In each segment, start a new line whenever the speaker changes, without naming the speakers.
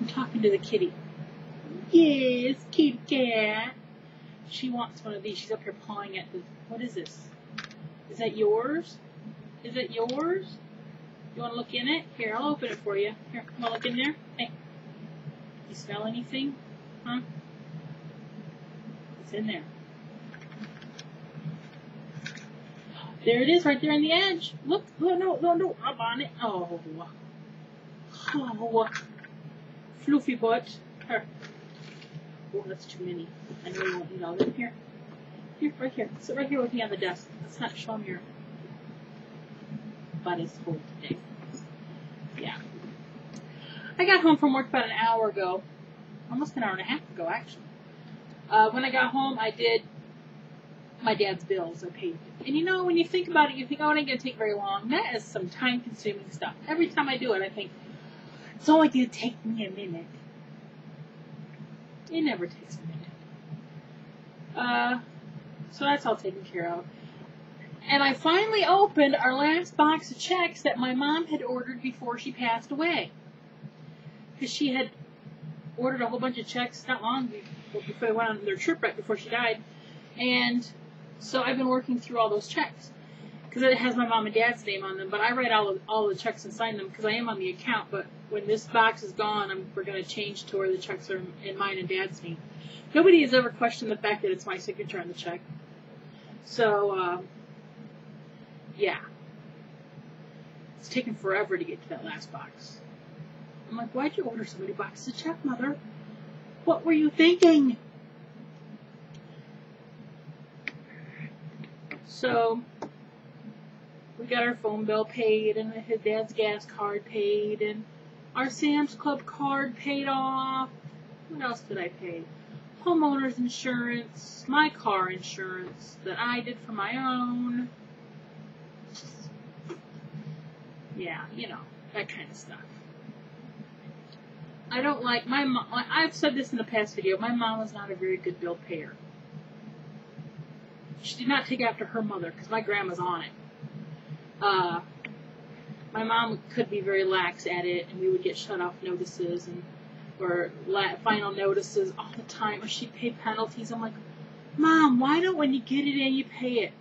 talking to the kitty. Yes, kitty cat. She wants one of these. She's up here pawing at the... What is this? Is that yours? Is it yours? You want to look in it? Here, I'll open it for you. Here, come on, look in there. Hey. You smell anything? Huh? It's in there. There it is, right there on the edge. Look, no, rub on it. Oh, fluffy butt. Here. Oh, that's too many. I know you won't eat all of them. Here, right here. Sit right here with me on the desk. Let's not show them your butt is full today. Yeah. I got home from work about an hour ago. Almost an hour and a half ago, actually. When I got home, I did my dad's bills. I paid it. And you know, when you think about it, you think, oh, it ain't going to take very long. That is some time-consuming stuff. Every time I do it, I think, it's only going to take me a minute. It never takes a minute. So that's all taken care of. And I finally opened our last box of checks that my mom had ordered before she passed away. Because she had ordered a whole bunch of checks not long before they went on their trip, right before she died. And so I've been working through all those checks. Because it has my mom and dad's name on them. But I write all the checks and sign them because I am on the account. But when this box is gone, we're going to change to where the checks are in mine and dad's name. Nobody has ever questioned the fact that it's my signature on the check. So, yeah. It's taken forever to get to that last box. I'm like, why'd you order so many boxes of check, Mother? What were you thinking? So, we got our phone bill paid, and his dad's gas card paid, and our Sam's Club card paid off. What else did I pay? Homeowner's insurance, my car insurance that I did for my own. Yeah, you know, that kind of stuff. I don't like my mom. I've said this in the past video. My mom was not a very good bill payer. She did not take after her mother because my grandma's on it. My mom could be very lax at it, and we would get shut-off notices or final notices all the time, or she'd pay penalties. I'm like, Mom, why don't when you get it in, you pay it?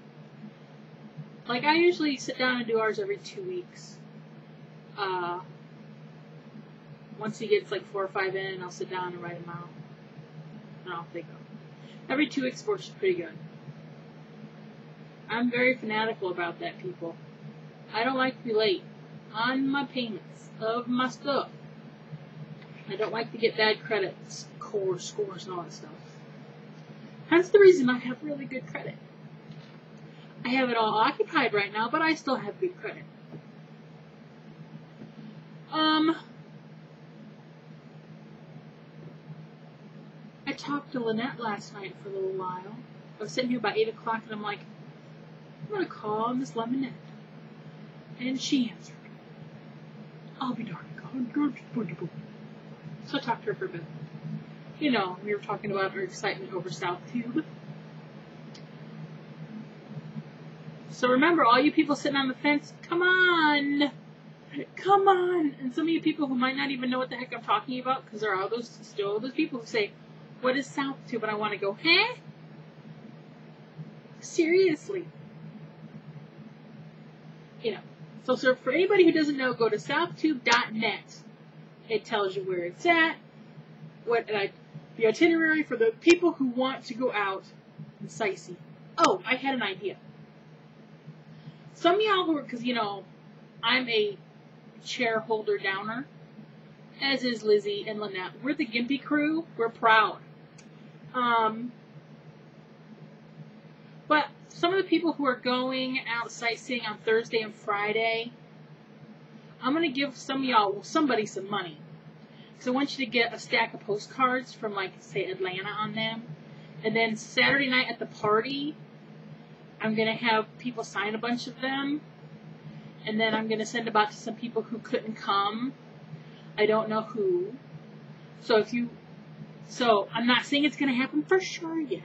Like, I usually sit down and do ours every 2 weeks. Once he gets like 4 or 5 in, I'll sit down and write them out. And off they go. Every 2 weeks works pretty good. I'm very fanatical about that, people. I don't like to be late on my payments of my stuff. I don't like to get bad credits, scores, and all that stuff. Hence the reason I have really good credit. I have it all occupied right now, but I still have good credit. I talked to Lynette last night for a little while. I was sitting here about 8 o'clock, and I'm like, I'm going to call Miss Lemonette. And she answered. I'll be darned. So I talked to her for a bit. You know, we were talking about our excitement over South Tube. So remember, all you people sitting on the fence, come on! Come on! And some of you people who might not even know what the heck I'm talking about, because there are still those people who say, what is South Tube? And I want to go, huh? Seriously. You know. So for anybody who doesn't know, go to southtube.net. It tells you where it's at, the itinerary for the people who want to go out and sightsee. Oh, I had an idea. Some of y'all who are, because, you know, I'm a chair holder downer, as is Lizzie and Lynette. We're the Gimpy crew. We're proud. But some of the people who are going out sightseeing on Thursday and Friday, I'm going to give some of y'all, somebody some money. Because I want you to get a stack of postcards from, like, say, Atlanta on them. And then Saturday night at the party, I'm going to have people sign a bunch of them. And then I'm going to send them out to some people who couldn't come. I don't know who. So I'm not saying it's going to happen for sure yet.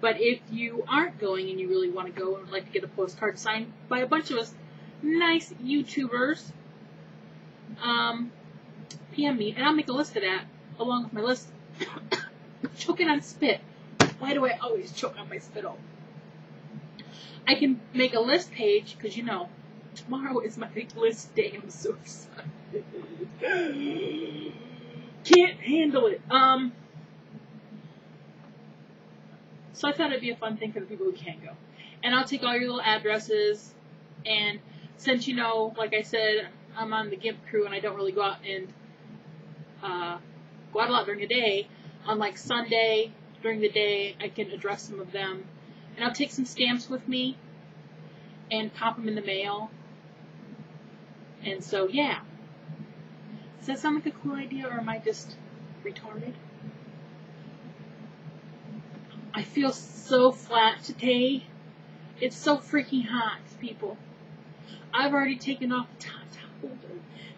But if you aren't going and you really want to go and would like to get a postcard signed by a bunch of us nice YouTubers, PM me, and I'll make a list of that along with my list. Choking on spit. Why do I always choke on my spittle? I can make a list page, because tomorrow is my big list day. I'm so excited. Can't handle it. So I thought it'd be a fun thing for the people who can't go. And I'll take all your little addresses, and since like I said, I'm on the GIMP crew and I don't really go out and go out a lot during the day, on like Sunday during the day I can address some of them. And I'll take some stamps with me and pop them in the mail. And so, yeah. Does that sound like a cool idea, or am I just retarded? I feel so flat today. It's so freaking hot, people. I've already taken off the top holder.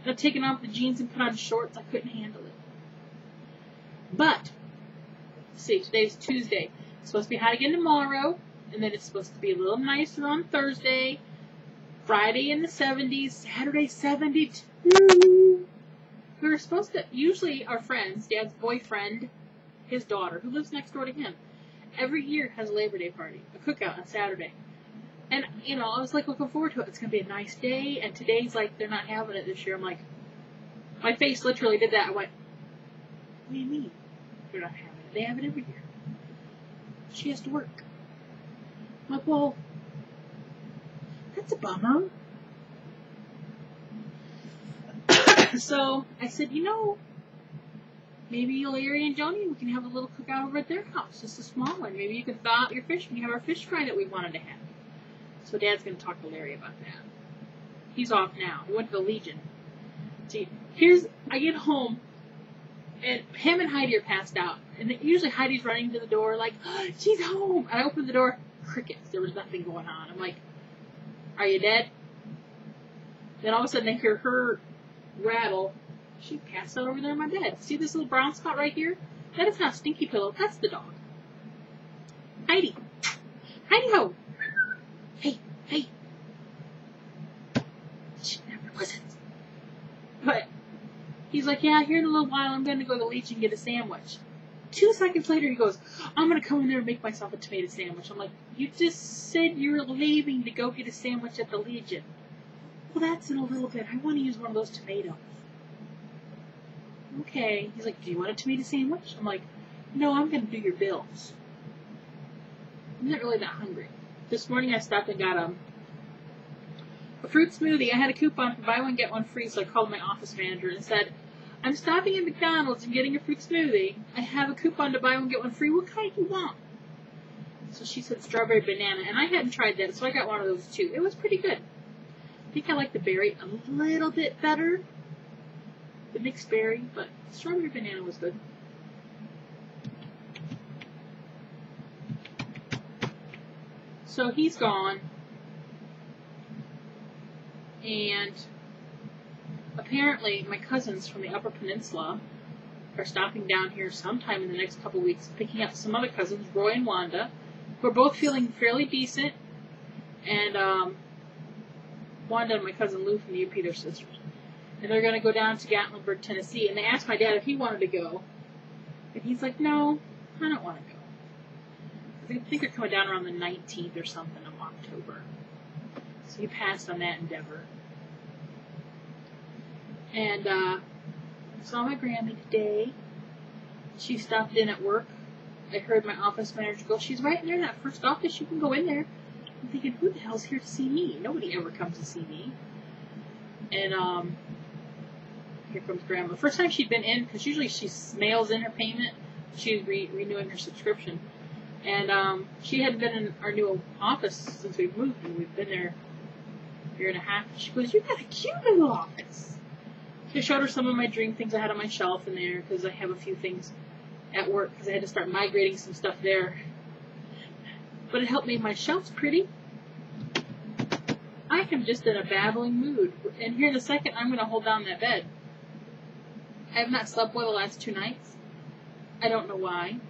And I've taken off the jeans and put on shorts. I couldn't handle it. But, see, today's Tuesday. It's supposed to be hot again tomorrow. And then it's supposed to be a little nicer on Thursday. Friday in the 70s. Saturday 72. We were supposed to, usually our friends, Dad's boyfriend, his daughter, who lives next door to him, every year has a Labor Day party, a cookout on Saturday. And, I was like looking forward to it. It's going to be a nice day. And today's like, they're not having it this year. I'm like, my face literally did that. I went, what do you mean they're not having it? They have it every year. She has to work. I'm like, well, that's a bummer. So I said, maybe Larry and Joni, we can have a little cookout over at their house, just a small one. Maybe you can thaw out your fish and you have our fish fry that we wanted to have. So Dad's going to talk to Larry about that. He's off now. He went to the Legion. See, I get home, and him and Heidi are passed out. And usually Heidi's running to the door like, oh, she's home. And I open the door, crickets. There was nothing going on. I'm like, are you dead? Then all of a sudden I hear her rattle. She passed out over there in my bed. See this little brown spot right here? That is not Stinky Pillow. That's the dog. Heidi. Heidi ho. Hey. She never wasn't. But he's like, yeah, here in a little while I'm going to go to the Legion and get a sandwich. 2 seconds later he goes, I'm going to come in there and make myself a tomato sandwich. I'm like, you just said you were leaving to go get a sandwich at the Legion. Well, that's in a little bit. I want to use one of those tomatoes. Okay. He's like, do you want a tomato sandwich? I'm like, no, I'm going to do your bills. I'm not really that hungry. This morning I stopped and got a fruit smoothie. I had a coupon for buy one, get one free, so I called my office manager and said, I'm stopping at McDonald's and getting a fruit smoothie. I have a coupon to buy one, get one free. What kind do you want? So she said strawberry banana, and I hadn't tried that, so I got one of those too. It was pretty good. I think I like the berry a little bit better, the mixed berry, but strawberry banana was good. So he's gone, and apparently my cousins from the Upper Peninsula are stopping down here sometime in the next couple weeks, picking up some other cousins, Roy and Wanda, who are both feeling fairly decent, and Wanda and my cousin Lou from the UP, they're sisters. And they're going to go down to Gatlinburg, Tennessee, and they asked my dad if he wanted to go, and he's like, no, I don't want to go. I think they're coming down around the 19th or something of October. So he passed on that endeavor. And saw my Grammy today. She stopped in at work. I heard my office manager go, she's right in there in that first office. You can go in there. I'm thinking, who the hell's here to see me? Nobody ever comes to see me. And here comes Grandma. The first time she'd been in, because usually she mails in her payment. She's renewing her subscription. And she hadn't been in our new office since we've moved, and we've been there a year and a half. She goes, you've got a cute little office. So I showed her some of my dream things I had on my shelf in there, because I have a few things at work, because I had to start migrating some stuff there. But it helped make my shelves pretty. I am just in a babbling mood. And here in a second, I'm going to hold down that bed. I have not slept well the last 2 nights. I don't know why.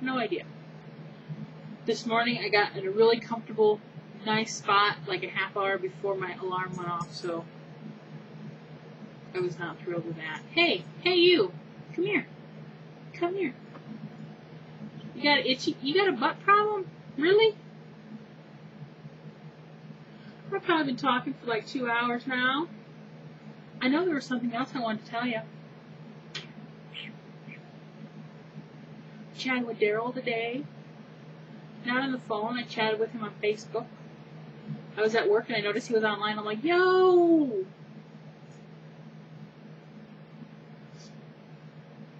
No idea. This morning, I got in a really comfortable, nice spot, like a half hour before my alarm went off, so I was not thrilled with that. Hey, you, come here. Come here. You got a butt problem? Really? I've probably been talking for like 2 hours now. I know there was something else I wanted to tell you. Chatted with Daryl today. Not on the phone. I chatted with him on Facebook. I was at work and I noticed he was online. I'm like, yo!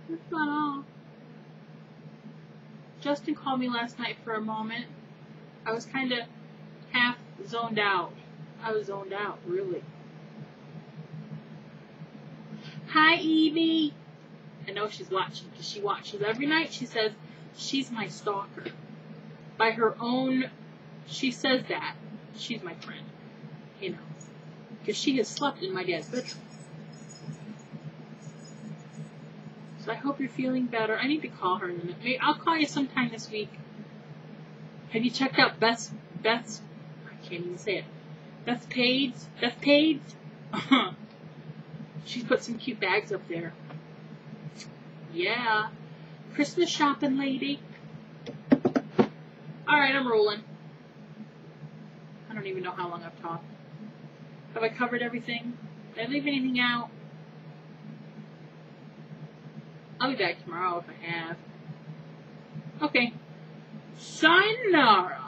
That's not all. Justin called me last night for a moment. I was kind of half zoned out. I was zoned out, really. Hi, Evie. I know she's watching because she watches every night. She says she's my stalker. By her own, she says that. She's my friend. You know. Because she has slept in my dad's bedroom. So I hope you're feeling better. I need to call her in a minute. Maybe I'll call you sometime this week. Have you checked out Beth's, I can't even say it. Beth Page? She's put some cute bags up there. Yeah. Christmas shopping lady. Alright, I'm rolling. I don't even know how long I've talked. Have I covered everything? Did I leave anything out? I'll be back tomorrow if I have. Okay. Sayonara.